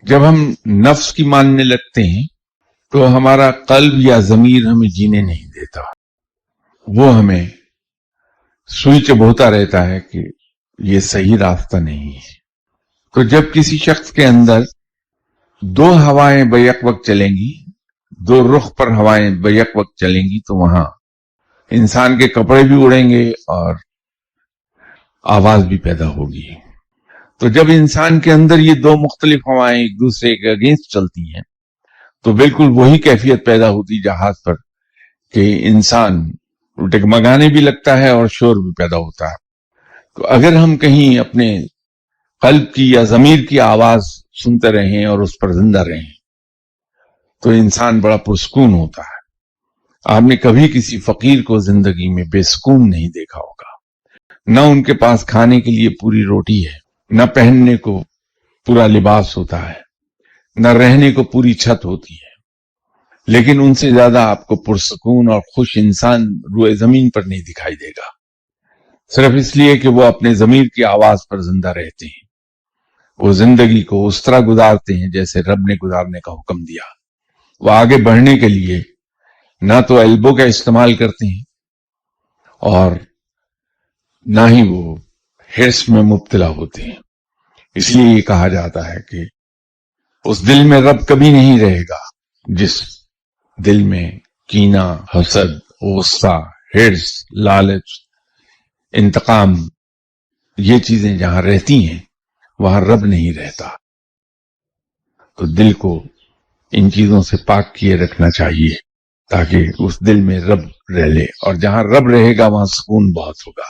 جب ہم نفس کی ماننے لگتے ہیں تو ہمارا قلب یا ضمیر ہمیں جینے نہیں دیتا، وہ ہمیں سوئی چبوتا رہتا ہے کہ یہ صحیح راستہ نہیں ہے۔ تو جب کسی شخص کے اندر دو ہوائیں بیک وقت چلیں گی، دو رخ پر ہوائیں بیک وقت چلیں گی، تو وہاں انسان کے کپڑے بھی اڑیں گے اور آواز بھی پیدا ہوگی۔ تو جب انسان کے اندر یہ دو مختلف ہوائیں ایک دوسرے کے اگینسٹ چلتی ہیں تو بالکل وہی کیفیت پیدا ہوتی جہاز پر کہ انسان ڈگمگانے بھی لگتا ہے اور شور بھی پیدا ہوتا ہے۔ تو اگر ہم کہیں اپنے قلب کی یا ضمیر کی آواز سنتے رہیں اور اس پر زندہ رہیں تو انسان بڑا پرسکون ہوتا ہے۔ آپ نے کبھی کسی فقیر کو زندگی میں بے سکون نہیں دیکھا ہوگا، نہ ان کے پاس کھانے کے لیے پوری روٹی ہے، نہ پہننے کو پورا لباس ہوتا ہے، نہ رہنے کو پوری چھت ہوتی ہے، لیکن ان سے زیادہ آپ کو پرسکون اور خوش انسان روئے زمین پر نہیں دکھائی دے گا، صرف اس لیے کہ وہ اپنے ضمیر کی آواز پر زندہ رہتے ہیں۔ وہ زندگی کو اس طرح گزارتے ہیں جیسے رب نے گزارنے کا حکم دیا۔ وہ آگے بڑھنے کے لیے نہ تو ایلبو کا استعمال کرتے ہیں اور نہ ہی وہ ہرس میں مبتلا ہوتے ہیں۔ اس لیے یہ کہا جاتا ہے کہ اس دل میں رب کبھی نہیں رہے گا جس دل میں کینہ، حسد، غصہ، ہرس، لالچ، انتقام، یہ چیزیں جہاں رہتی ہیں وہاں رب نہیں رہتا۔ تو دل کو ان چیزوں سے پاک کیے رکھنا چاہیے تاکہ اس دل میں رب رہ لے، اور جہاں رب رہے گا وہاں سکون بہت ہوگا۔